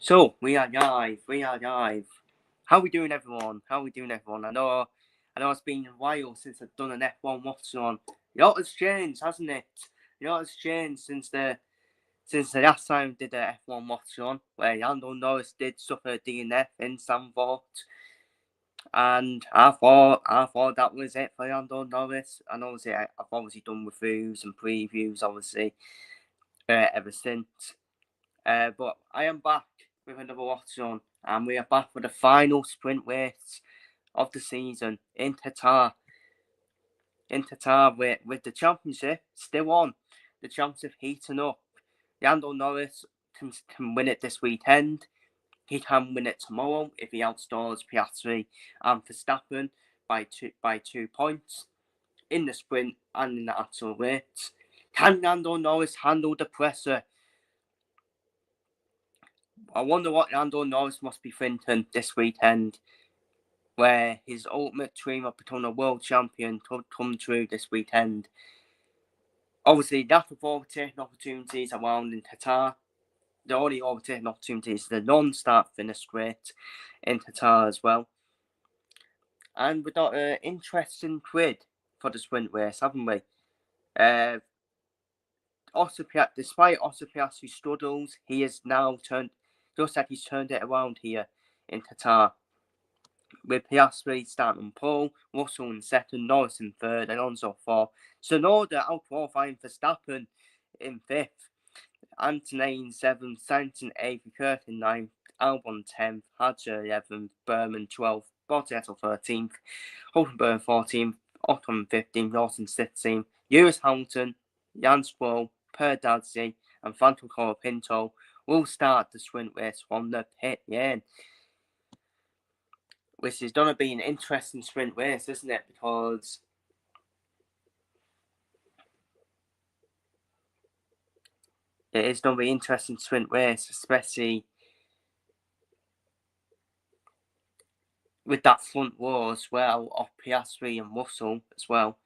So we are live. We are live. How we doing, everyone? How we doing, everyone? I know it's been a while since I've done an F1 Watchalong. A lot has changed, hasn't it? A lot has changed since the last time we did a F1 Watchalong, where Lando Norris did suffer a DNF in Zandvoort, and I thought that was it for Lando Norris. And obviously, I've obviously done reviews and previews, obviously, ever since. But I am back with another watch on, and we are back for the final sprint race of the season in Qatar. With the championship still on, the championship heating up. Lando Norris can win it this weekend. He can win it tomorrow if he outstalls Piastri and Verstappen by 2 points in the sprint and in the actual race. Can Lando Norris handle the pressure? I wonder what Lando Norris must be thinking this weekend, where his ultimate dream of becoming a world champion could come true this weekend. Obviously, that of overtaking opportunities around in Qatar. The only overtaking opportunities is the non-start finish straight in Qatar as well. And we've got an interesting grid for the sprint race, haven't we? Despite Oscar Piastri's struggles, he has now looks like he's turned it around here in Qatar, with Piastri starting on pole, Russell in second, Norris in third, Alonso fourth. Tsunoda out-qualifying Verstappen in fifth, Anthony in seventh, Sainz in eighth, Leclerc in ninth, Albon 10th, Hadjar 11th, Berman 12th, Bottas 13th, Hulkenberg 14th, Ocon 15th, Lawson 16th, Lewis Hamilton, Jan Stroll, Per Dadsey, and Franco Colapinto will start the sprint race from the pit lane. Which is going to be an interesting sprint race, isn't it? Because it is going to be an interesting sprint race, especially with that front row as well of Piastri and Russell as well.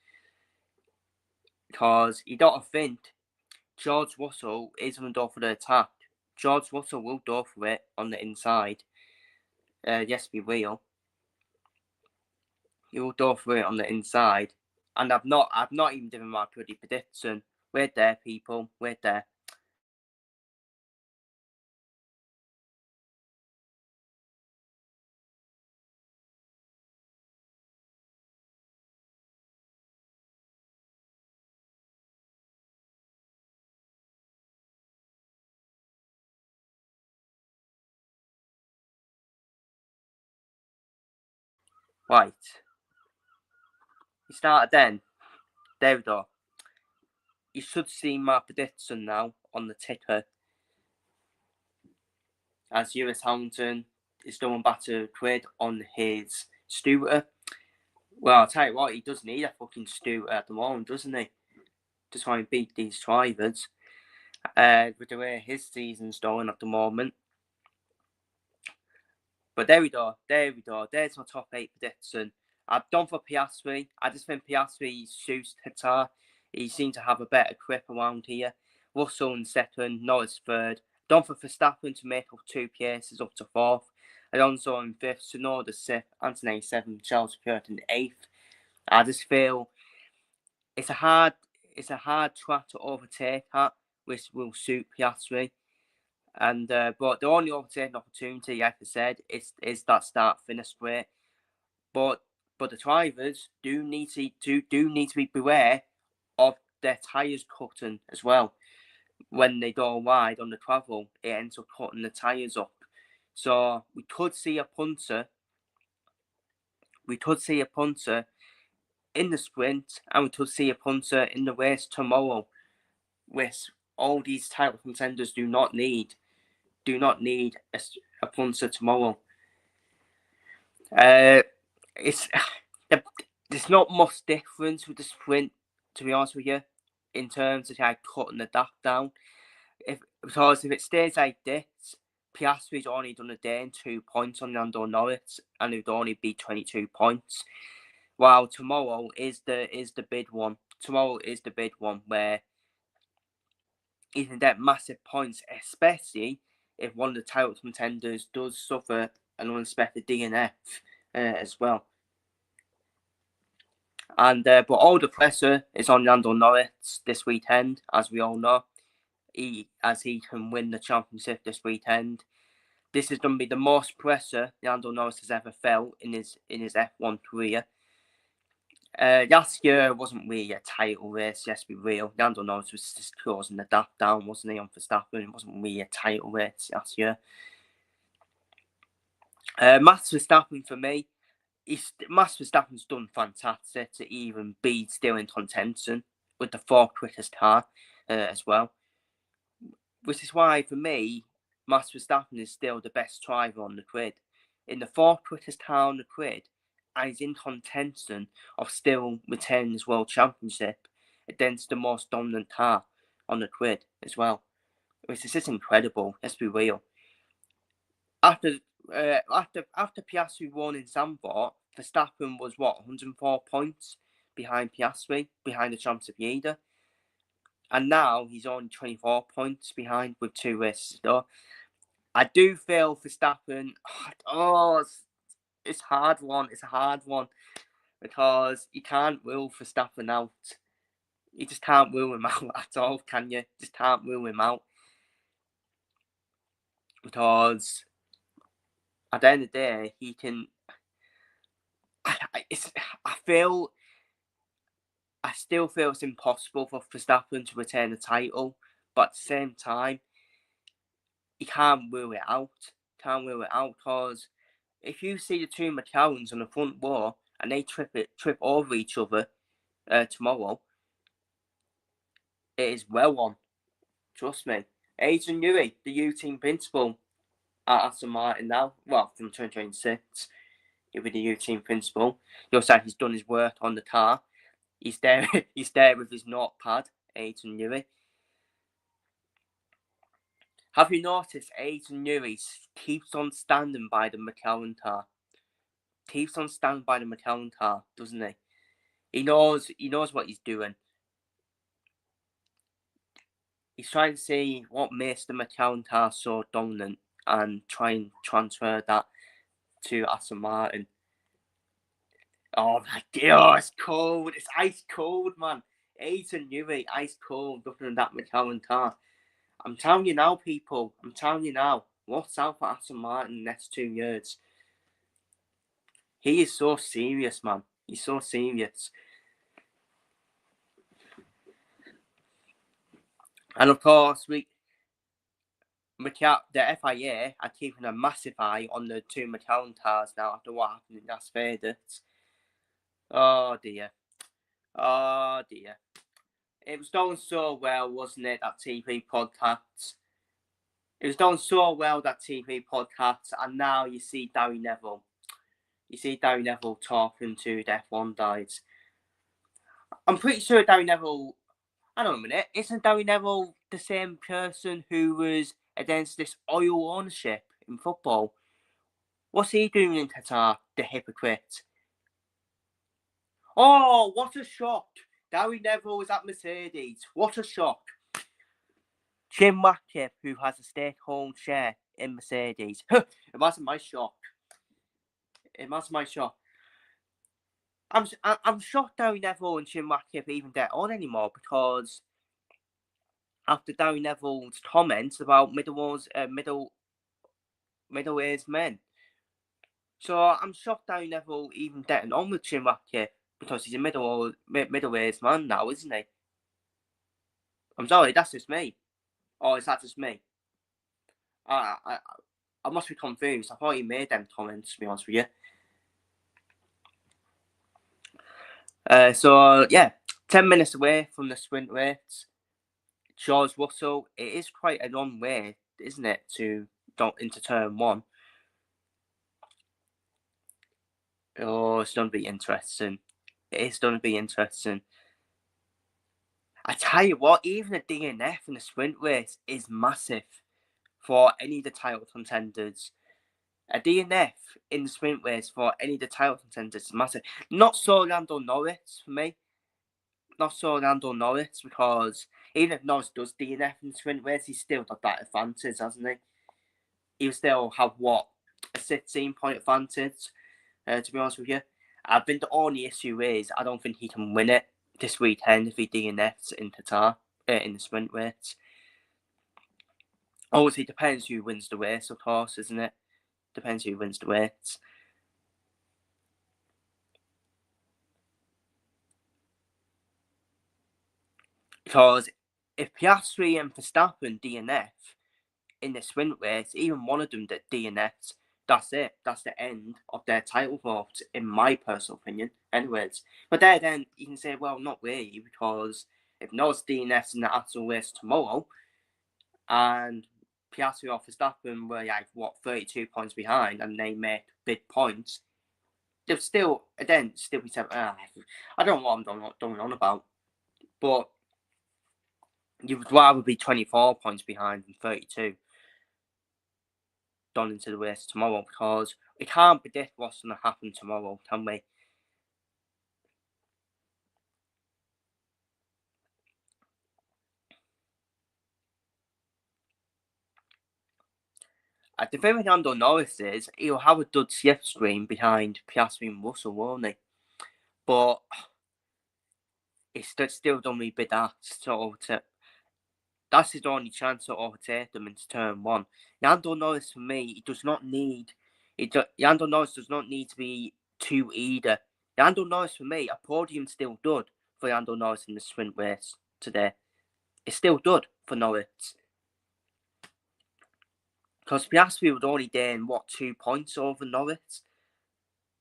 Because you got to think George Russell is going to go for the attack. George Russell will go for it on the inside. Yes, we will. He will go for it on the inside. And I've not even given my pretty prediction. We're there, people. We're there. Right. We started then. There we go. You should see my prediction now on the ticker, as Lewis Hamilton is going back to grid on his scooter. Well, I'll tell you what, he does need a fucking scooter at the moment, doesn't he? To try and beat these drivers. With the way his season's going at the moment. But there we go. There's my top 8 prediction. I've done for Piastri. I just think Piastri suits Qatar. He seems to have a better grip around here. Russell in second, Norris third. Done for Verstappen to make up 2 places up to 4th. Alonso in 5th, Tsunoda 6th, Anthony 7th, Charles Leclerc in 8th. I just feel it's a hard track to overtake at, which will suit Piastri. And but the only overtaking opportunity, like I said, is that start finish straight. But the drivers do need to be beware of their tyres cutting as well. When they go wide on the travel, it ends up cutting the tyres up. So we could see a punter. We could see a punter in the sprint, and we could see a punter in the race tomorrow, which all these title contenders do not need. Do not need a punter tomorrow. It's there's not much difference with the sprint, to be honest with you, in terms of like cutting the gap down. Because if it stays like this, Piastri's only done a day and 2 points on Lando Norris, and it would only be 22 points. While tomorrow is the big one. Tomorrow is the big one where he can get massive points, especially if one of the title contenders does suffer an unexpected DNF as well. And but all the pressure is on Lando Norris this weekend, as we all know. He can win the championship this weekend. This is going to be the most pressure Lando Norris has ever felt in his F1 career. Last year wasn't really a title race, let's be real. Lando Norris was just closing the gap down, wasn't he, on Verstappen? It wasn't really a title race last year. Max Verstappen, for me, Max Verstappen's done fantastic to even be still in contention with the 4th quickest car as well. Which is why, for me, Max Verstappen is still the best driver on the grid. In the 4th quickest car on the grid, and he's in contention of still retaining his world championship against the most dominant car on the grid as well. Which is just incredible, let's be real. After Piastri won in Zandvoort, Verstappen was 104 points behind Piastri, behind the championship leader. And now he's only 24 points behind with 2 races though. I do feel Verstappen, it's a hard one because you can't rule Verstappen out. You just can't rule him out at all, can you? Just can't rule him out. Because at the end of the day, he can. I still feel it's impossible for Verstappen to retain the title, but at the same time, you can't rule it out. Because if you see the 2 McLarens on the front row and they trip over each other tomorrow, it is well on. Trust me. Adrian Newey, the U-team principal at Aston Martin now, well, from 2026, he'll be the U-team principal. He'll say he's done his work on the car. He's there with his notepad, Adrian Newey. Have you noticed Adrian Newey keeps on standing by the McLaren car? Keeps on standing by the McLaren car, doesn't he? He knows what he's doing. He's trying to see what makes the McLaren car so dominant and try and transfer that to Aston Martin. Oh my God, it's cold. It's ice cold, man. Adrian Newey, ice cold, looking at that McLaren car. I'm telling you now, people. I'm telling you now. What's out for Aston Martin in the next 2 years? He is so serious, man. He's so serious. And of course, the FIA are keeping a massive eye on the 2 McLaren cars now after what happened in Las Vegas. Oh dear. It was going so well, wasn't it, that TV podcast? It was going so well, that TV podcast, and now you see Gary Neville. You see Gary Neville talking to the F1 guys. I'm pretty sure Gary Neville... Hang on a minute. Isn't Gary Neville the same person who was against this oil ownership in football? What's he doing in Qatar, the hypocrite? Oh, what a shock. Gary Neville was at Mercedes. What a shock. Jim Ratcliffe, who has a state-owned share in Mercedes. Imagine my shock. I'm shocked Gary Neville and Jim Ratcliffe even get on anymore, because after Gary Neville's comments about middle-aged men. So I'm shocked Gary Neville even getting on with Jim Ratcliffe, because he's a middle-aged man now, isn't he? I'm sorry, that's just me. Or is that just me? I must be confused. I thought he made them comments, to be honest with you. So, yeah, 10 minutes away from the sprint race. George Russell, it is quite a long way, isn't it, into turn 1. Oh, it's going to be interesting. It's going to be interesting. I tell you what, even a DNF in the sprint race is massive for any of the title contenders. A DNF in the sprint race for any of the title contenders is massive. Not so Lando Norris for me. Not so Lando Norris, because even if Norris does DNF in the sprint race, he's still got that advantage, hasn't he? he'll still have a 16-point advantage. To be honest with you, I think the only issue is I don't think he can win it this weekend if he DNFs in Qatar in the sprint race. Obviously, it depends who wins the race, of course, isn't it? Depends who wins the race. Because if Piastri and Verstappen DNF in the sprint race, even one of them that DNFs, that's it. That's the end of their title vote, in my personal opinion. Anyways, but then you can say, well, not really, because if Norris DNFs in the actual race tomorrow, and Piastri or Verstappen were 32 points behind, and they make big points, they'll still be saying, I don't know what I'm going on about, but you would rather be 24 points behind than 32 done into the race tomorrow, because we can't predict what's going to happen tomorrow, can we? The thing with Lando Norris is he'll have a good slipstream behind Piastri and Russell, won't he? But it's still done me bit that that's his only chance to overtake them into turn one. Lando Norris, for me, he does not need. Lando Norris does not need to be too either. Lando Norris, for me, a podium still good for Lando Norris in the sprint race today. It's still good for Norris. Because Piastri would only gain, 2 points over Norris?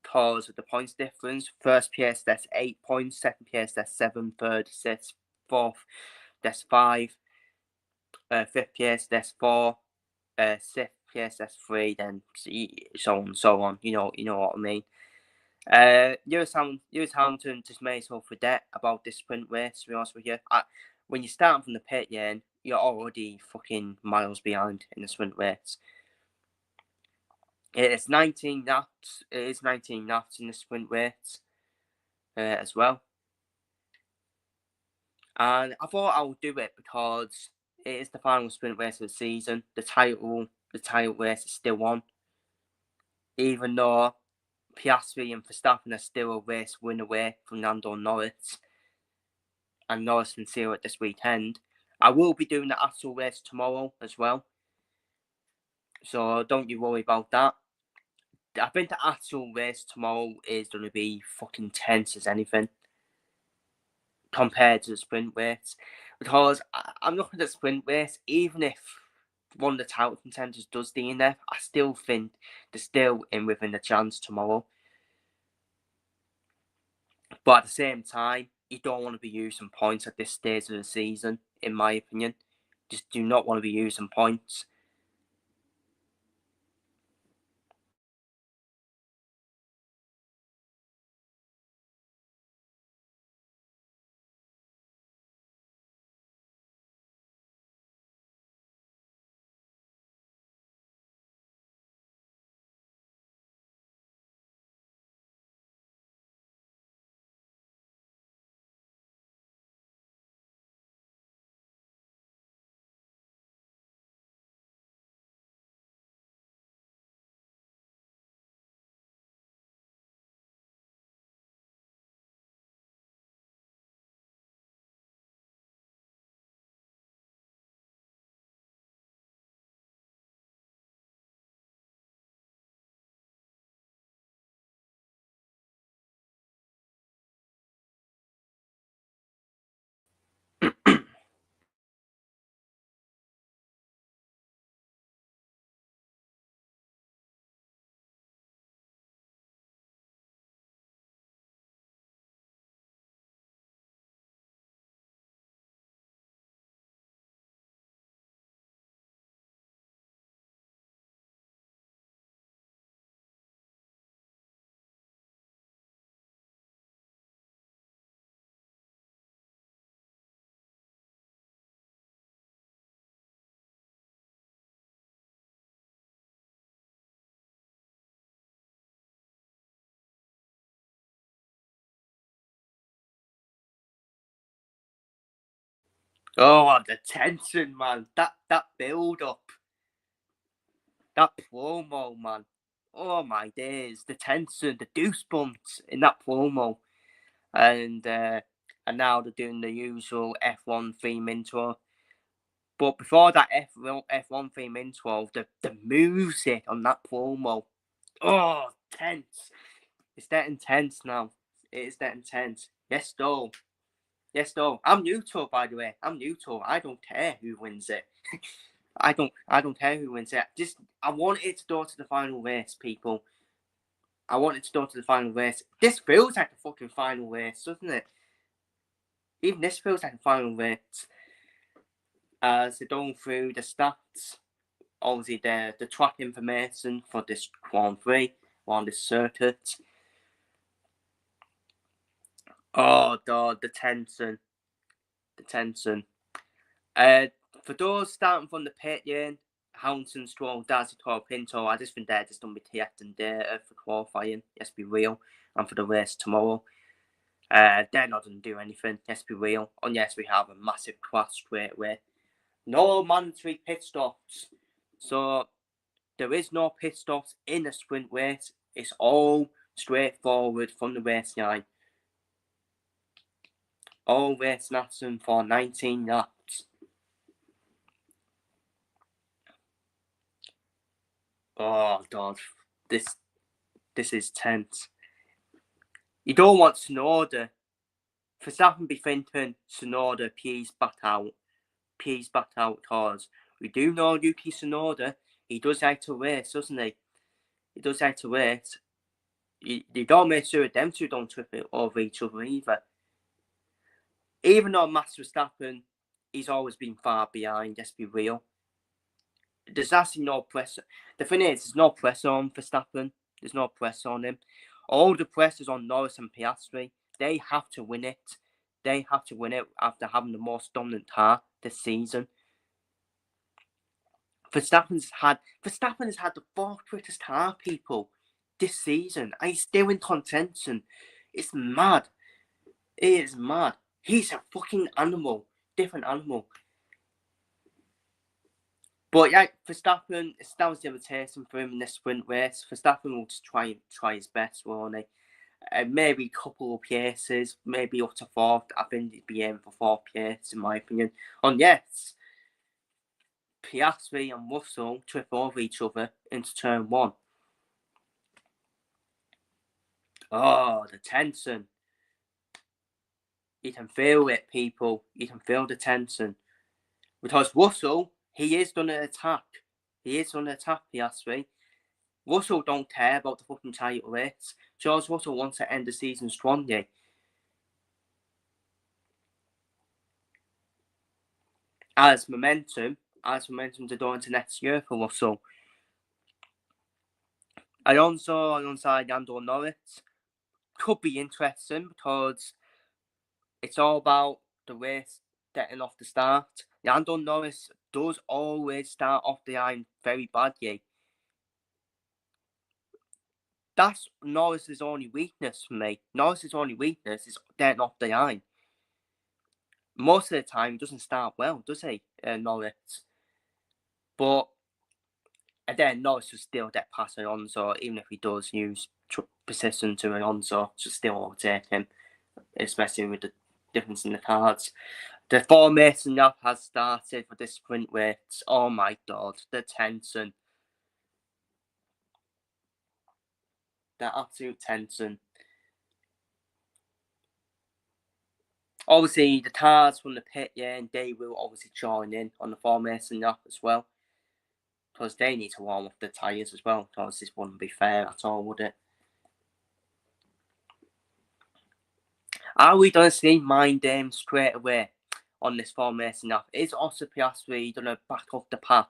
Because of the points difference. First PS, that's 8 points. Second PS, that's 7. Third, that's 4th, that's 5. Fifth PS, that's 4. Sixth PS, that's 3. Then so on and so on. You know what I mean. Lewis Hamilton just made himself forget about this sprint race, to be honest with you. When you start from the pit lane, you're already fucking miles behind in the sprint race. It's 19 laps. It is 19 laps in the sprint race as well. And I thought I would do it because it is the final sprint race of the season. The title race is still on. Even though Piastri and Verstappen are still a race win away from Lando Norris, and Norris can seal it this weekend. I will be doing the actual race tomorrow as well, so don't you worry about that. I think the actual race tomorrow is going to be fucking tense as anything compared to the sprint race, because I'm looking at the sprint race. Even if one of the title contenders does DNF, I still think they're still in within the chance tomorrow. But at the same time, you don't want to be using points at this stage of the season, in my opinion. Just do not want to be using points. Oh, the tension, man. That build up. That promo, man. Oh my days, the tension, the goosebumps in that promo, and now they're doing the usual F1 theme intro. But before that F1 theme intro, the music on that promo, oh, tense. It's that intense now. It is that intense. Yes, though. Yes, though. I'm neutral, by the way. I'm neutral. I don't care who wins it. I don't care who wins it. I want it to go to the final race, people. I want it to go to the final race. This feels like a fucking final race, doesn't it? Even this feels like a final race. As they're going through the stats, obviously the track information for this Grand Prix on this circuit. Oh god, the tension. The tension. For those starting from the pit lane, Hamilton, Stroll, Dazi, Toro, Pinto, I just think they're just going to be collecting data for qualifying, let's be real, and for the race tomorrow. They're not going to do anything, let's be real, unless we have a massive crash straight away. No mandatory pit stops. So, there is no pit stops in a sprint race. It's all straightforward from the race line. All race lasting for 19 laps. Oh god, this is tense. You don't want Tsunoda. Verstappen be thinking Tsunoda, please back out. Please back out, cause we do know Yuki Tsunoda. He does like to race, doesn't he? He does like to race. You don't make sure them two don't trip it over each other either. Even though Max Verstappen, he's always been far behind, let's be real. There's actually no pressure. The thing is, there's no pressure on Verstappen. There's no pressure on him. All the pressure's on Norris and Piastri. They have to win it. They have to win it after having the most dominant car this season. Verstappen has had the fourth quickest car, people, this season. And he's still in contention. It's mad. It is mad. He's a fucking animal. Different animal. But yeah, Verstappen, that was the irritation for him in this sprint race. Verstappen will just try his best, won't he? Maybe a couple of places, maybe up to fourth. I think he'd be aiming for fourth place, in my opinion. And yes, Piastri and Russell trip over each other into turn one. Oh, the tension. You can feel it, people. You can feel the tension. Because Russell, he is going to attack. He is going to attack Piastri. Russell don't care about the fucking title race. George Russell wants to end the season strongly. As momentum to go into next year for Russell. Alonso alongside Lando Norris could be interesting because it's all about the race getting off the start. Lando Norris does always start off the line very badly. That's Norris's only weakness for me. Norris's only weakness is getting off the line. Most of the time, he doesn't start well, does he, Norris? But then Norris will still get past Alonso, even if he does use precision to Alonso, to still overtake him, especially with the difference in the cards. The formation lap has started for this sprint race. Oh my god, the tension. The absolute tension. Obviously, the cars from the pit lane, they will obviously join in on the formation lap as well. Because they need to warm up the tyres as well. Because this wouldn't be fair at all, would it? Are we going to see mind game straight away on this formation lap? Is Oscar Piastri going to back up the pack?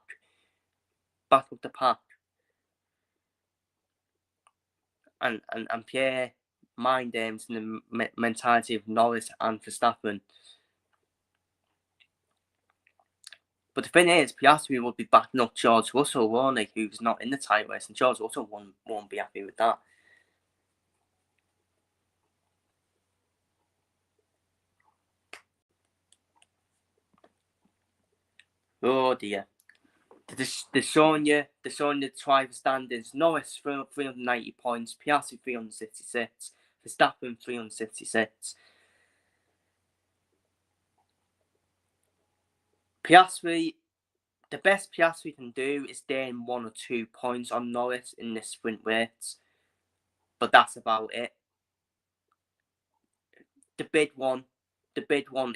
Back up the pack? And Pierre mind games in the mentality of Norris and Verstappen. But the thing is, Piastri will be backing up George Russell, won't he? Who's not in the title race, and George Russell won't be happy with that. Oh dear. They're showing you the driver standings. Norris 390 points, Piastri 366, Verstappen 366. Piastri, the best Piastri can do is gain 1 or 2 points on Norris in this sprint race, but that's about it. The big one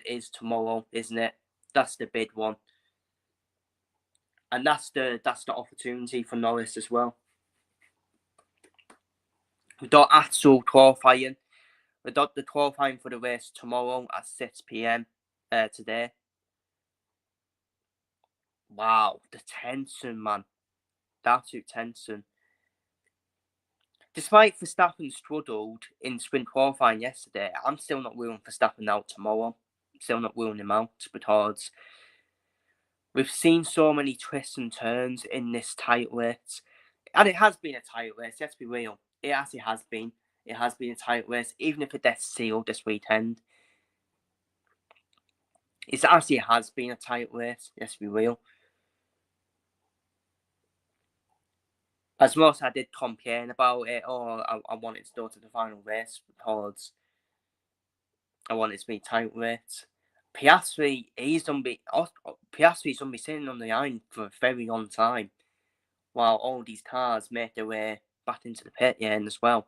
is tomorrow, isn't it? That's the big one, and that's the opportunity for Norris as well. We've got actual qualifying. We've got the qualifying for the race tomorrow at 6 p.m. Today. Wow, the tension, man. The absolute tension. Despite Verstappen struggled in sprint qualifying yesterday, I'm still not ruling Verstappen out tomorrow. I'm still not ruling him out because we've seen so many twists and turns in this tight race. And it has been a tight race, let's be real. It actually has been. It has been a tight race, even if it gets sealed this weekend. It actually has been a tight race, let's be real. As much as I did complain about it, I wanted to go to the final race because I wanted to be tight race. Piastri's gonna be sitting on the iron for a very long time, while all these cars make their way back into the pit end as well.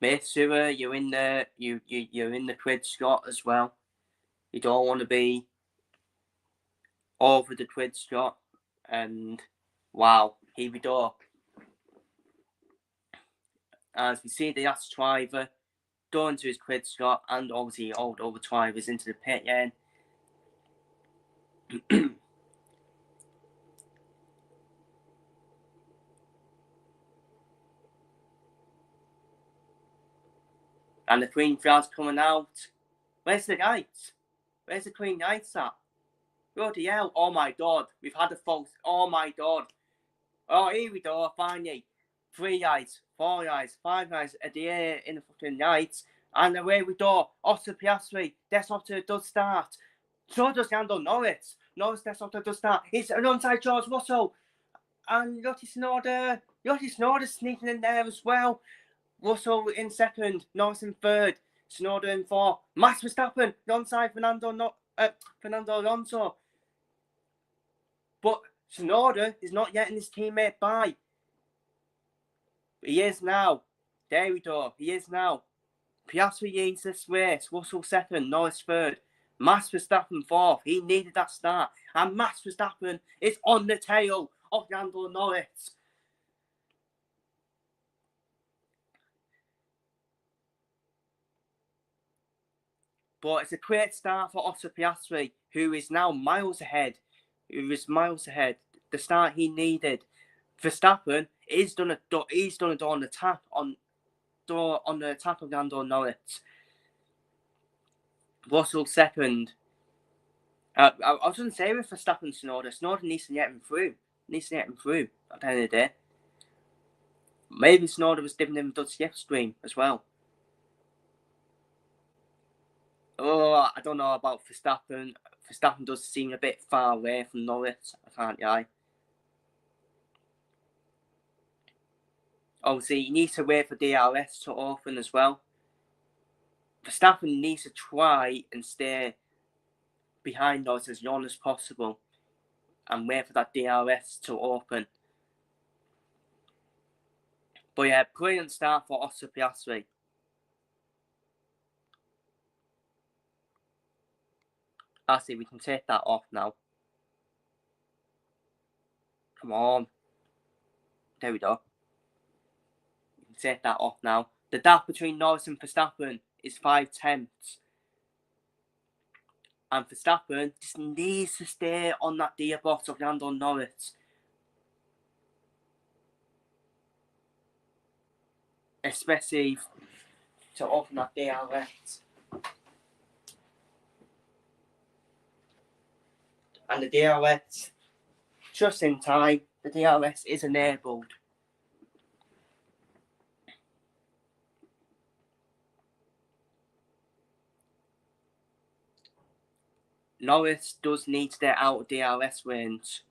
Make sure you're in the you're in the grid slot as well. You don't want to be over the grid slot. And wow, here we go. As we see the last driver going to his grid slot, and obviously all the other drivers into the pit end. And the green flag's coming out. Where's the lights? Where's the green lights at? Bloody hell, oh my god, we've had a false, oh my god. Oh, here we go, finally. 3 lights, 4 lights, 5 lights at the air in the fucking lights. And away we go. Oscar Piastri, Desauto does start. So does Lando Norris. Norris Desauto does start. It's an onside George Russell. And Lottie Snowder sneaking in there as well. Russell in second, Norris in third, Snowder in fourth. Max Verstappen, onside Fernando Alonso. But Snowder is not letting his teammate by. He is now. There we go. He is now. Piastri leads this race. Russell second, Norris third. Max Verstappen fourth. He needed that start. And Max Verstappen is on the tail of Lando Norris. But it's a great start for Oscar Piastri, who is now miles ahead. The start he needed. Verstappen is done a door on the tap on the attack of Lando Norris. Russell second. I was going to say with Verstappen Snowder needs to get him through. At the end of the day. Maybe Snowder was giving him a dodgy stream as well. Oh, I don't know about Verstappen. Verstappen does seem a bit far away from Norris, I can't lie. Obviously, he needs to wait for DRS to open as well. Verstappen needs to try and stay behind Norris as long as possible and wait for that DRS to open. But yeah, brilliant start for Oscar Piastri. Actually, we can take that off now. Come on. There we go. We can take that off now. The gap between Norris and Verstappen is 5 tenths. And Verstappen just needs to stay on that gearbox of Lando Norris. Especially to open that DRS. And the DRS, just in time, the DRS is enabled. Norris does need to get out of DRS wins.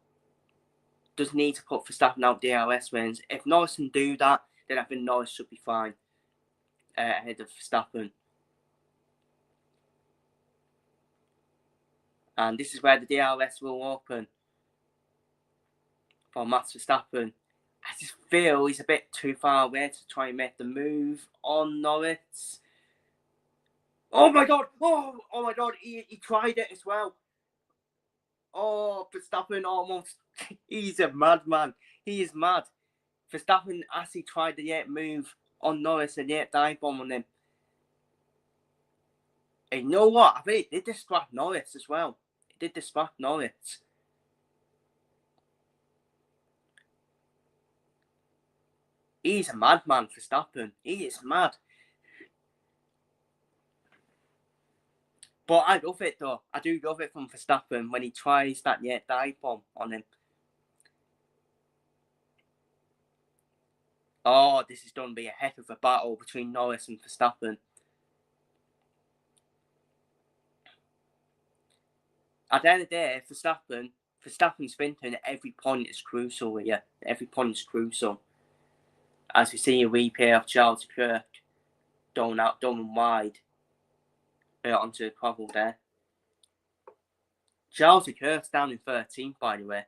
Does need to put Verstappen out DRS wins. If Norris can do that, then I think Norris should be fine ahead of Verstappen. And this is where the DRS will open for Max Verstappen. I just feel he's a bit too far away to try and make the move on Norris. Oh my god! Oh my god! He tried it as well. Oh, Verstappen almost. He's a madman. He is mad. Verstappen actually tried the 8 move on Norris and 8 dive bomb on him. And you know what? I think he did distract Norris as well. He did distract Norris. He's a madman, Verstappen. He is mad. But I love it though. I do love it from Verstappen when he tries that 8 dive bomb on him. Oh, this is going to be a heck of a battle between Norris and Verstappen. At the end of the day, Verstappen's thinking every point is crucial here. Every point is crucial. As we see a replay of Charles Leclerc going wide onto the cobble there. Charles Leclerc's down in 13th, by the way.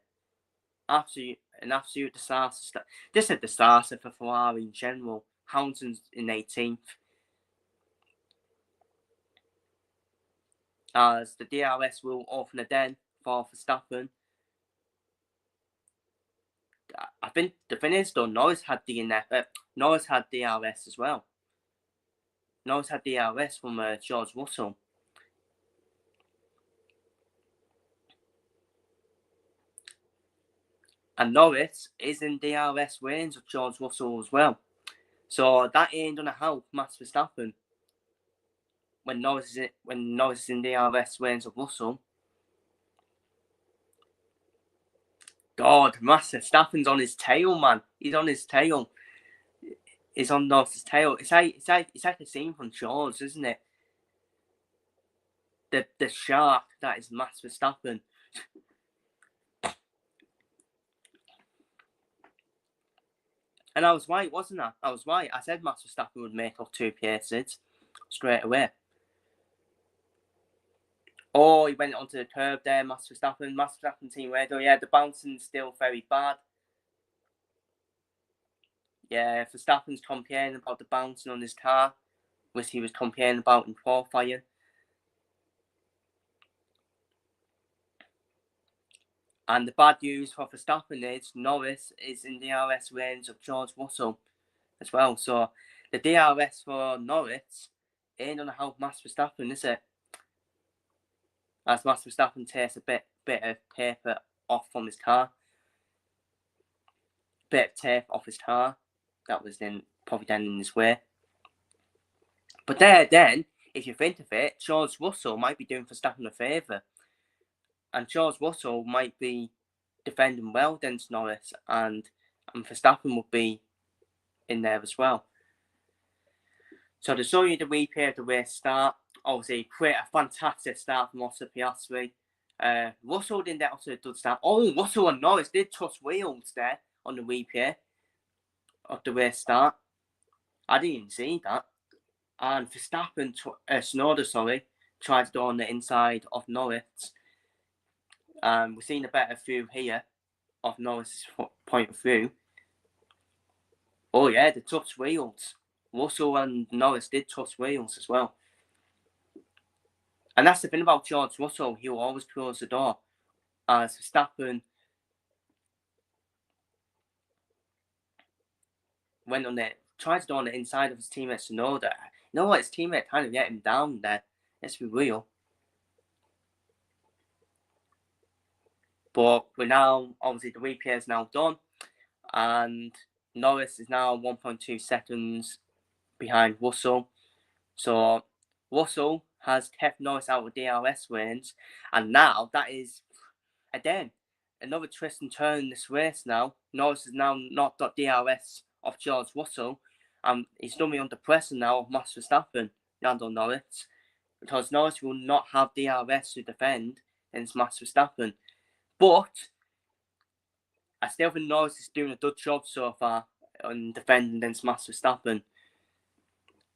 An absolute disaster. This is a disaster for Ferrari in general. Hamilton's in 18th. As the DRS will open again for Verstappen. I think the thing is though, Norris had DRS as well. Norris had DRS from George Russell. And Norris is in DRS range of George Russell as well. So that ain't gonna help Max Verstappen when Norris is in DRS range of Russell. God, Max Verstappen's on his tail, man. He's on his tail. He's on Norris's tail. It's like a scene from Jaws, isn't it? The shark that is Max Verstappen. And I was right, wasn't I? I was right. I said Max Verstappen would make up 2 places straight away. Oh, he went onto the curb there, Max Verstappen. Max Verstappen team radio. Yeah, the bouncing's still very bad. Yeah, Verstappen's complaining about the bouncing on his car, which he was complaining about in qualifying. And the bad news for Verstappen is Norris is in the DRS range of George Russell as well. So the DRS for Norris ain't going to help Max Verstappen, is it? As Max Verstappen takes a bit of paper off from his car. Bit of tape off his car. That was then probably then in his way. But then, if you think of it, George Russell might be doing Verstappen a favour. And George Russell might be defending well against Norris, and Verstappen would be in there as well. So to show you the replay of the race start, obviously quite a fantastic start from Oscar Piastri. Russell didn't get off to a good start. Oh, Russell and Norris did touch wheels there on the replay of the race start. I didn't even see that. And Verstappen, Tsunoda, tried to go on the inside of Norris. We're seeing a better view here of Norris' point of view. Oh yeah, the touch wheels. Russell and Norris did touch wheels as well. And that's the thing about George Russell, he'll always close the door. As Verstappen went on it, tried to go on the inside of his teammate Tsunoda. You know what, his teammate kind of let him down there. Let's be real. But we're now, obviously the replay is now done. And Norris is now 1.2 seconds behind Russell. So Russell has kept Norris out of DRS range. And now that is, again, another twist and turn in this race now. Norris has now not got DRS of George Russell. He's going to be under pressure now of Max Verstappen, Lando Norris. Because Norris will not have DRS to defend against Max Verstappen. But I still think Norris is doing a good job so far on defending against Max Verstappen.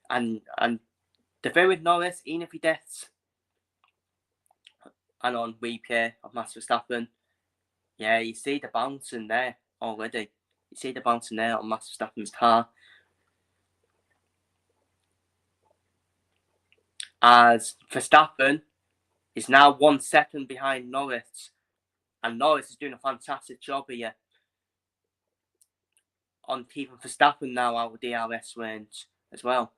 And the thing with Norris, even if he gets an on replay of Max Verstappen, yeah, you see the bouncing there already. You see the bouncing there on Max Verstappen's car. As Verstappen is now 1 second behind Norris. And Norris is doing a fantastic job here on keeping Verstappen now out of DRS range as well.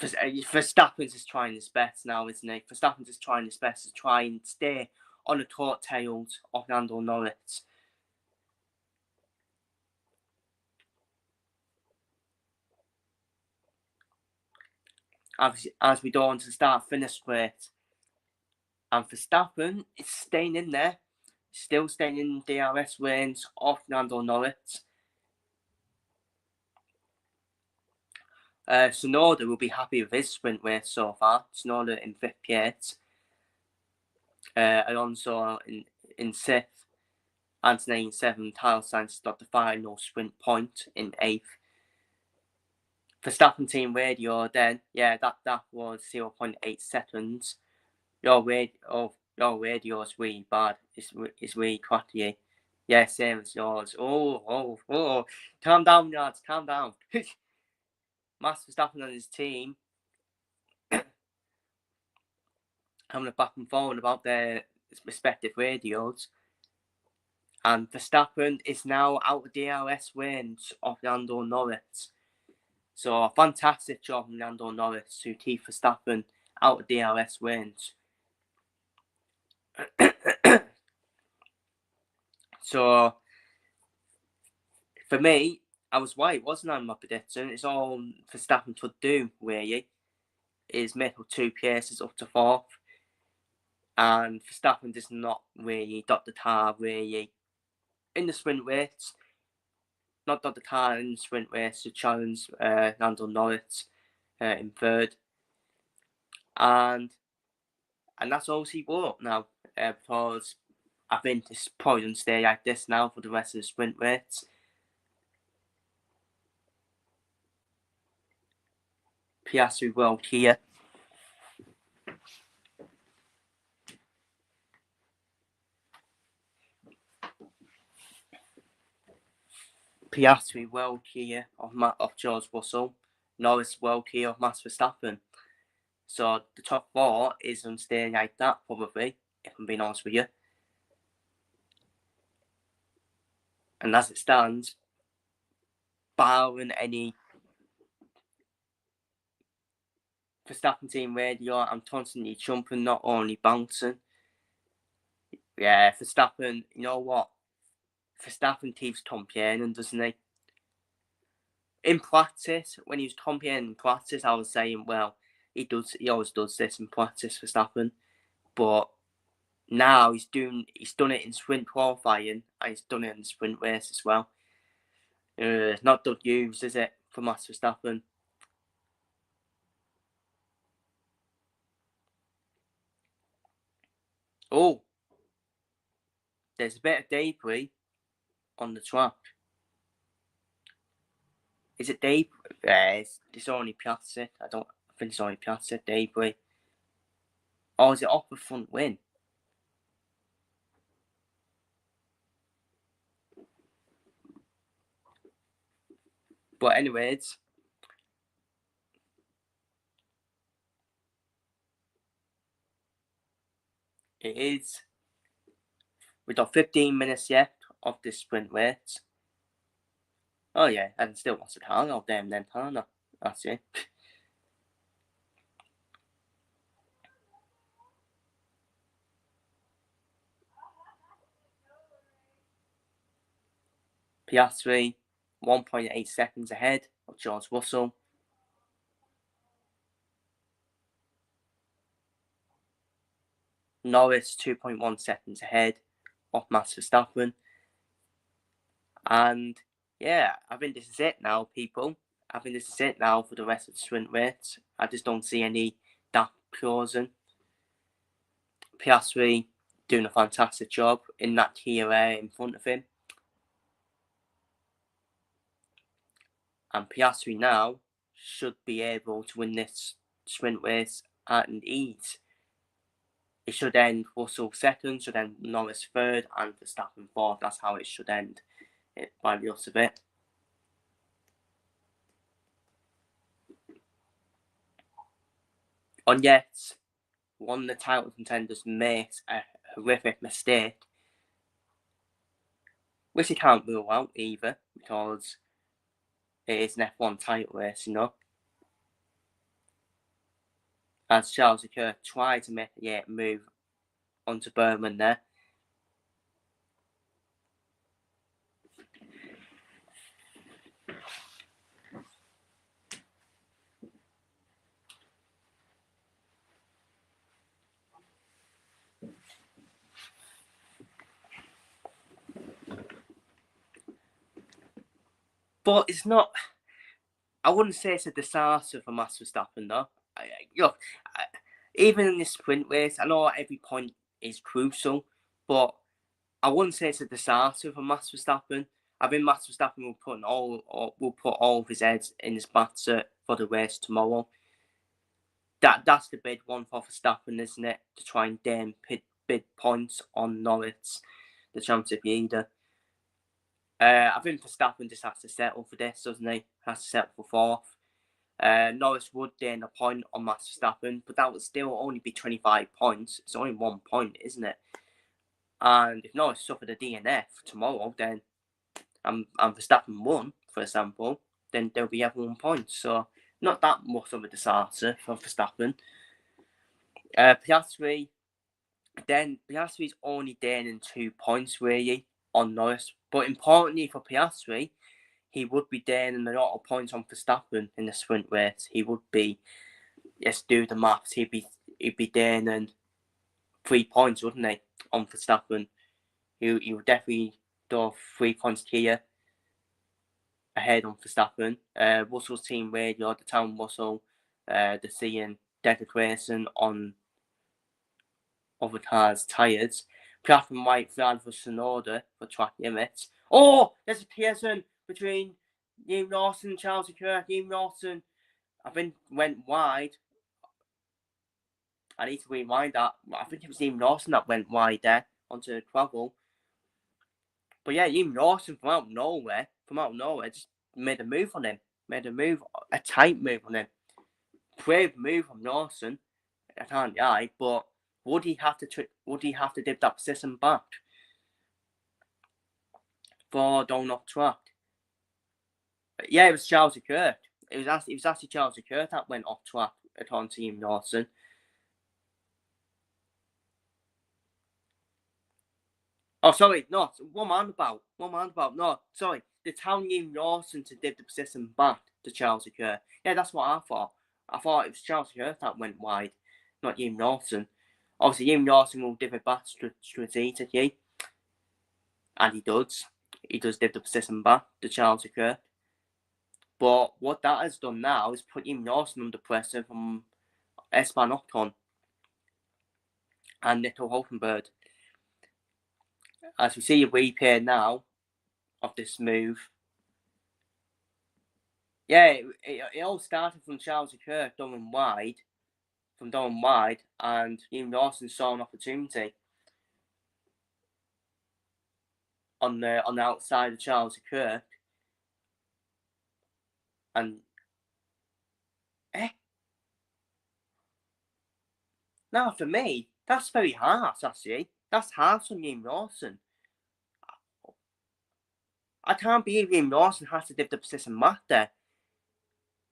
Verstappen's just trying his best now, isn't he? Verstappen's just trying his best to try and stay on the coattails of Lando Norris. As we go on to the start-finish straight. And Verstappen is staying in there. Still staying in DRS range of Lando Norris. Tsunoda will be happy with his sprint race so far. Tsunoda in 5th place. Alonso in 6th. Anthony in 7th. Carlos Sainz got the final sprint point in 8th. Verstappen team radio then, yeah, that was 0.8 seconds. Your radio is really bad. It's really cracky. Yeah, same as yours. Oh. Calm down, lads, calm down. Max Verstappen and his team having a back and forth about their respective radios. And Verstappen is now out of DRS range of Lando Norris. So a fantastic job from Lando Norris to keep Verstappen out of DRS range. So for me, I was right, wasn't I, my prediction? It's all Verstappen to do, really, is make up 2 places up to 4th. And Verstappen does not really dot the car, really, in the sprint race. Not dot the car in the sprint race to challenge Lando Norris in 3rd. And that's all he brought now, because I think it's probably going to stay like this now for the rest of the sprint race. Piastri World here. Piastri World here of George Russell. Norris World here of Max Verstappen. So the top 4 is going to stay like that probably, if I'm being honest with you. And as it stands, barring any Verstappen team radio, I'm constantly jumping, not only bouncing. Yeah, Verstappen, you know what? Verstappen keeps comparing, doesn't he? In practice, when he was comparing in practice, I was saying, well, he always does this in practice, Verstappen. But now he's done it in sprint qualifying, and he's done it in the sprint race as well. Not good news, is it, for Max Verstappen? Oh, there's a bit of debris on the track. Is it debris? It's only Piastri. I think it's only Piastri debris. Or is it off the front wing? But anyways, it is. We've got 15 minutes yet of this sprint race. Oh yeah, and still wants to car out there then, huh? That's it. Piastri, 1.8 seconds ahead of George Russell. Norris, 2.1 seconds ahead of Max Verstappen. And yeah, I think this is it now, people. I think this is it now for the rest of the sprint race. I just don't see any gap closing. Piastri doing a fantastic job in that tier in front of him. And Piastri now should be able to win this sprint race at ease. It should end Russell second, should end Norris third, and Verstappen fourth. That's how it should end, by the looks of it. And yet, one of the title contenders makes a horrific mistake, which you can't rule out either, because it is an F1 title race, you know. As Charles Leclerc tried to make a move onto Berman there. But it's not, I wouldn't say it's a disaster for Max Verstappen though. Look, even in this sprint race, I know every point is crucial, but I wouldn't say it's a disaster for Max Verstappen. I think Max Verstappen will put all of his eggs in his basket for the race tomorrow. That's the big one for Verstappen, isn't it? To try and gain big points on Norris, the championship leader. I think Verstappen just has to settle for this, doesn't he? Has to settle for fourth. Norris would gain a point on Max Verstappen, but that would still only be 25 points. It's only 1 point, isn't it? And if Norris suffered a DNF tomorrow, then and Verstappen won, for example, then there'll be every 1 point. So not that much of a disaster for Verstappen. Piastri's only gaining 2 points really on Norris, but importantly for Piastri, he would be gaining a lot of points on Verstappen in the sprint race. He would be, let's do the maths, he'd be gaining 3 points, wouldn't he, on Verstappen? He would definitely do 3 points here ahead on Verstappen. Russell's team radio, the town Russell, they're seeing degradation on other cars' tyres. Black and white flag for Sonoda for track limits. Oh, there's a Pearson between Liam Lawson and Charles Leclerc. Liam Lawson, I think, went wide. I need to rewind that. I think it was Liam Lawson that went wide there onto the gravel. But yeah, Liam Lawson from out of nowhere, just made a move on him. A tight move on him. Brave move from Lawson. I can't lie, but would he have to dip that position back for going off track? But yeah, it was Charles Leclerc. It was actually Charles Leclerc that went off track according to Liam Lawson. Oh, sorry, no, one man about. No, sorry, the town Liam Lawson to dip the position back to Charles Leclerc. Yeah, that's what I thought. I thought it was Charles Leclerc that went wide, not Liam Lawson. Obviously, Liam Lawson will dip it back strategically, and he does. He does dip the position back to Charles Leclerc. But what that has done now is put Liam Lawson under pressure from Esteban Ocon and Nico Hulkenberg. As we see a replay now of this move. Yeah, it all started from Charles Leclerc going wide, and Liam Lawson saw an opportunity on the outside of Charles Leclerc, and now for me, that's very harsh. Actually, that's harsh on Liam Lawson. I can't believe Liam Lawson has to dip the position back there.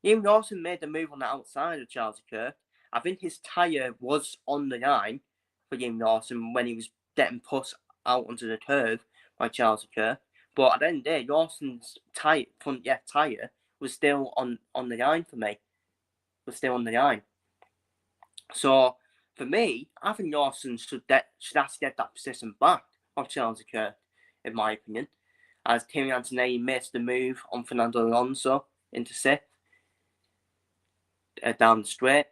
Liam Lawson made the move on the outside of Charles Leclerc. I think his tyre was on the line for Liam Lawson when he was getting pushed out onto the curve by Charles Leclerc. But at the end of the day, Lawson's front tyre was still on the line for me. So, for me, I think Lawson should have to get that position back of Charles Leclerc, in my opinion. As Kimi Antonelli missed the move on Fernando Alonso into sixth. Down the straight,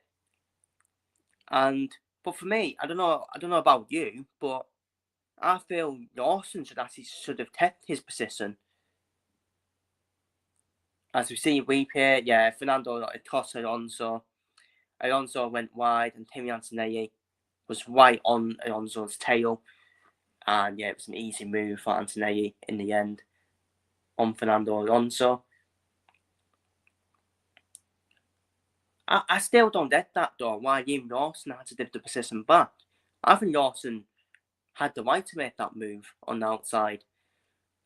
but for me, I don't know about you, but I feel Lawson should have kept his position. As we see replay, yeah, Fernando tossed Alonso. Alonso went wide, and Kimi Antonelli was right on Alonso's tail. And yeah, it was an easy move for Antonelli in the end on Fernando Alonso. I still don't get that though, why Jim Lawson had to give the position back. I think Lawson had the right to make that move on the outside.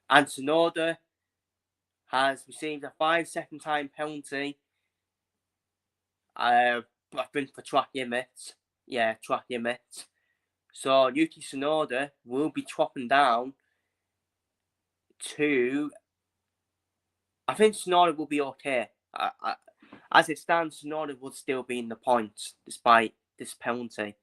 And Tsunoda has received a 5-second time penalty. I think for track limits. Yeah, track limits. So Yuki Tsunoda will be chopping down to. I think Tsunoda will be okay. As it stands, Tsunoda would still be in the points despite this penalty.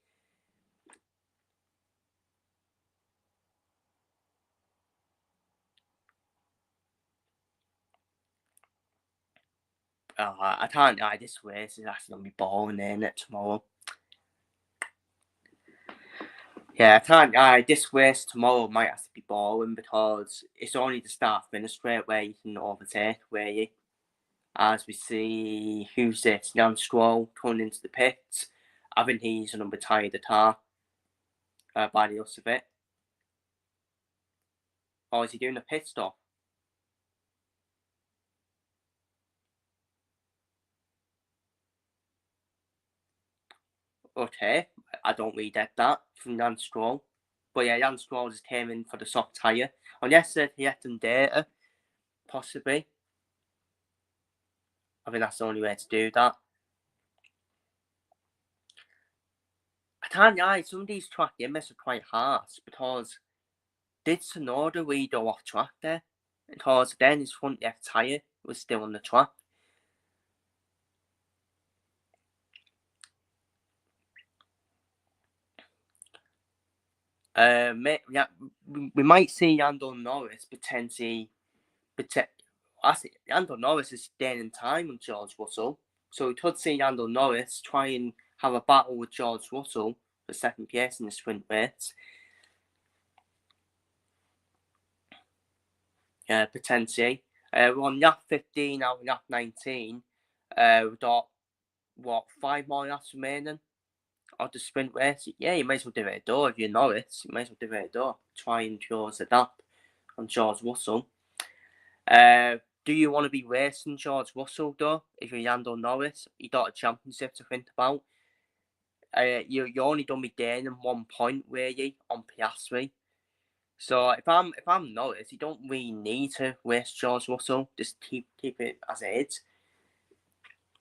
I can't lie, this race is actually going to be boring, isn't it, tomorrow? Yeah, I can't lie, this race tomorrow might actually be boring because it's only the start finish straight where you can overtake, where you. As we see, who's this? Jan Stroll coming into the pits. I think he's going to retire the car by the looks of it. Or is he doing a pit stop? Okay, I don't really get that from Jan Stroll. But yeah, Jan Stroll just came in for the soft tyre. Unless he had some data, possibly. I think that's the only way to do that. I can't lie, some of these track limits are quite harsh because did Tsunoda really go off track there? Because then his front left tyre was still on the track. Yeah, we might see Lando Norris potentially. Lando Norris is staying in time with George Russell, so we could see Lando Norris try and have a battle with George Russell for second place in the sprint race. Potentially. We're on lap 15 out of lap 19. We've got, 5 more laps remaining of the sprint race? Yeah, you might as well do it a door if you're Norris. You might as well do it a door. Try and close the gap on George Russell. Do you want to be racing George Russell though? If you're Lando Norris, you got a championship to think about. You're only done with gaining 1 point really on Piastri. So if I'm Norris, you don't really need to race George Russell. Just keep it as it is.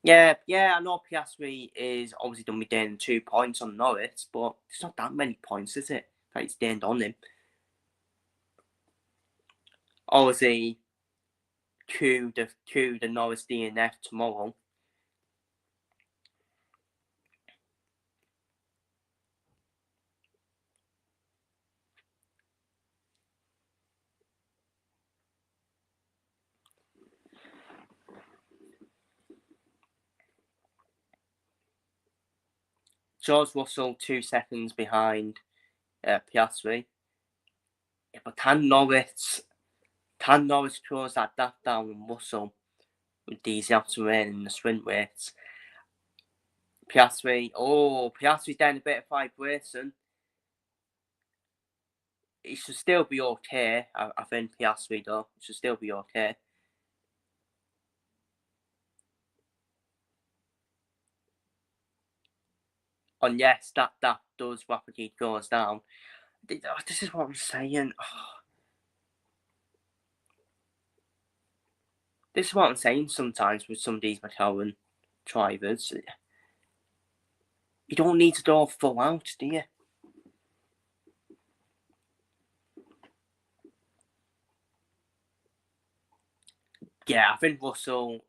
Yeah, I know Piastri is obviously done with gaining 2 points on Norris, but it's not that many points, is it? That it's gained on him. Obviously, to the Norris DNF tomorrow. George Russell 2 seconds behind Piastri. Yeah, but can Norris close that gap down with Russell with these laps remaining in the sprint race? Piastri's down a bit of vibration. It should still be okay. I think Piastri though, it should still be okay. And yes, that does rapidly goes down. This is what I'm saying. This is what I'm saying sometimes with some of these McLaren drivers. You don't need to go full out, do you? Yeah, I think Russell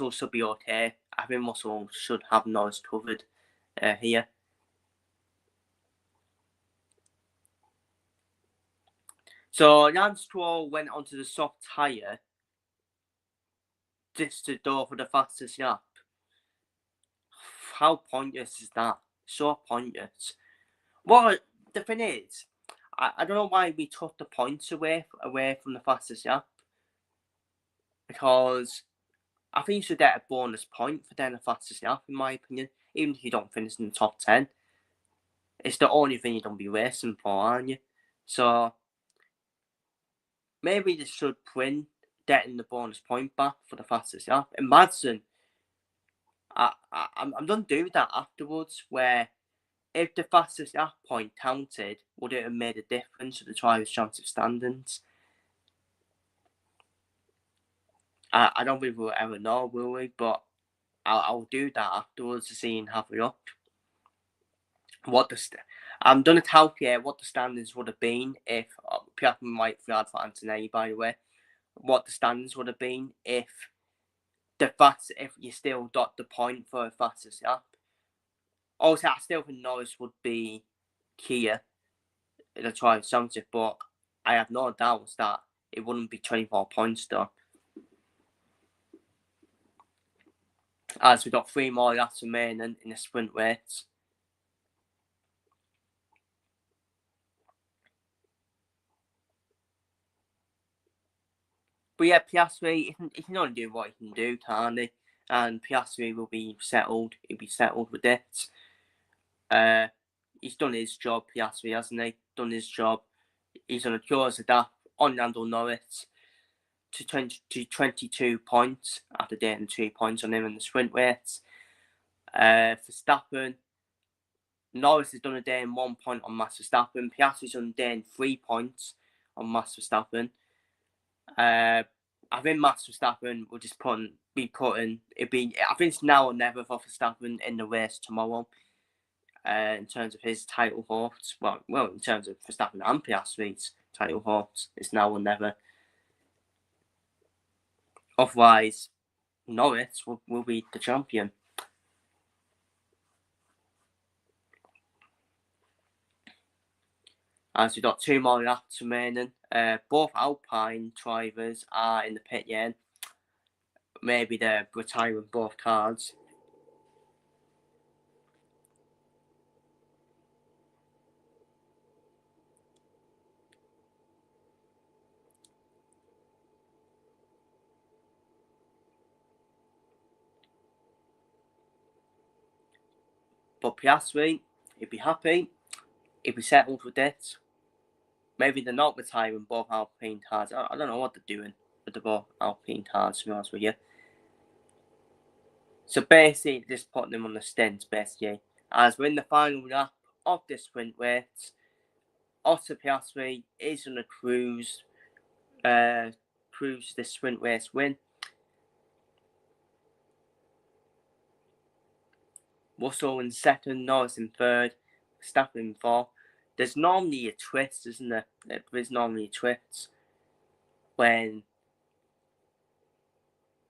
should be okay. I think Russell should have Norris covered here. So Lance Stroll went onto the soft tyre just to go for the fastest lap. How pointless is that? So pointless. Well, the thing is, I don't know why we took the points away from the fastest lap, because I think you should get a bonus point for doing the fastest lap, in my opinion, even if you don't finish in the top 10. It's the only thing you don't be racing for, aren't you? So maybe they should win getting the bonus point back for the fastest lap. Imagine, I'm going to do that afterwards, where if the fastest lap point counted, would it have made a difference to the Drivers' Championship standings? I don't think we'll ever know, will we? But I'll do that afterwards to see and have a look. I'm going to calculate what the standings would have been if Piastri might have for Antonelli, by the way. What the standings would have been if you still got the point for the fastest lap. Also, I still think Norris would be Kia in the Drivers' Championship, but I have no doubts that it wouldn't be 24 points though. As we got 3 more laps remaining in the sprint race. But yeah, Piastri, he can only do what he can do, can't he? And Piastri will be settled. He'll be settled with it. He's done his job, Piastri, hasn't he? Done his job. He's going to close the gap on Lando Norris to 22 points after getting 2 points on him in the sprint race. Verstappen, Norris has done a day in 1 point on Max Verstappen. Piastri's done a day in 3 points on Max Verstappen. I think Max Verstappen will just I think it's now or never for Verstappen in the race tomorrow. In terms of his title hopes, well, in terms of Verstappen and Piastri's title hopes, it's now or never. Otherwise, Norris will be the champion. As we've got 2 more laps remaining. Both Alpine drivers are in the pit lane. Maybe they're retiring both cars. But Piastri, he'd be happy. He'd be settled with it. Maybe they're not retiring both Alpine cars. I don't know what they're doing with the both Alpine cars, to be honest with you. So basically, just putting them on the stint, basically. As we're in the final lap of this sprint race, Oscar Piastri is going to cruise this sprint race win. Russell in second, Norris in third, Verstappen in fourth. There's normally a twist, isn't there? There's normally a twist when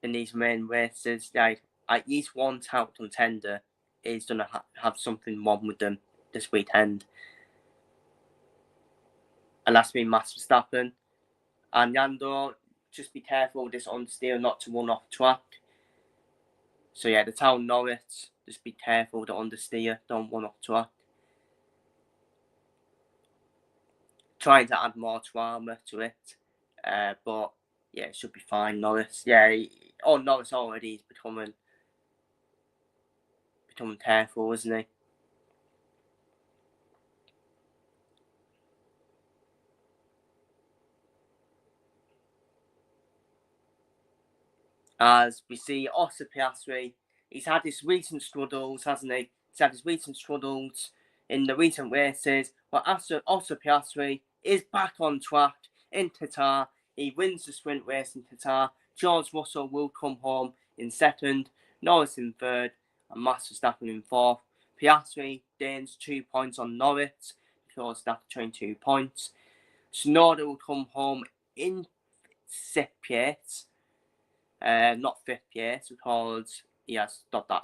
in these main races, like at least one title contender is going to have something wrong with them this weekend. And that's been Max Verstappen. And Lando, just be careful with this understeer not to run off track. So yeah, the town Norris, just be careful with the understeer, don't run off track. Trying to add more drama to it. But yeah, it should be fine, Norris. Yeah, Norris already is becoming careful, isn't he? As we see Oscar Piastri, he's had his recent struggles, hasn't he? He's had his recent struggles in the recent races, but Oscar Piastri is back on track in Qatar. He wins the sprint race in Qatar. George Russell will come home in second, Norris in third, and Max Verstappen in fourth. Piastri gains 2 points on Norris, because that's 22 points. Tsunoda will come home in sixth place. Not fifth place, because he has got that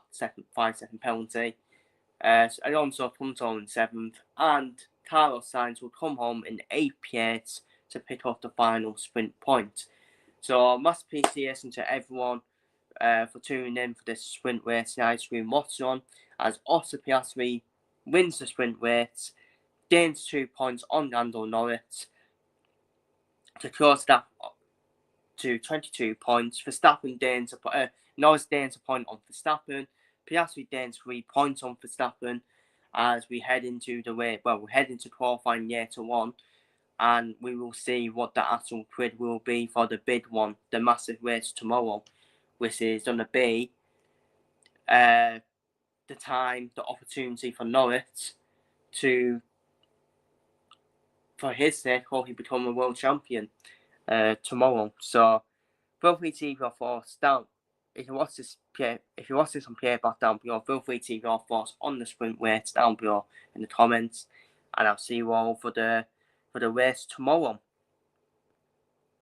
5-second penalty. Alonso comes home in seventh, and Carlos Sainz will come home in eighth place to pick up the final sprint point. So massive appreciation to everyone for tuning in for this sprint race tonight. We're watching on as Oscar Piastri wins the sprint race Gains 2 points on Lando Norris to close that to 22 points. Norris gains a point on Verstappen. Piastri gains 3 points on Verstappen as we head into qualifying year to one, and we will see what the actual grid will be for the big one, the massive race tomorrow, which is going to be the opportunity for Norris for his sake, will he become a world champion tomorrow. So feel free to leave your thoughts down. If you watch this on playback down below, feel free to leave your thoughts on the sprint race down below in the comments, and I'll see you all for the race tomorrow.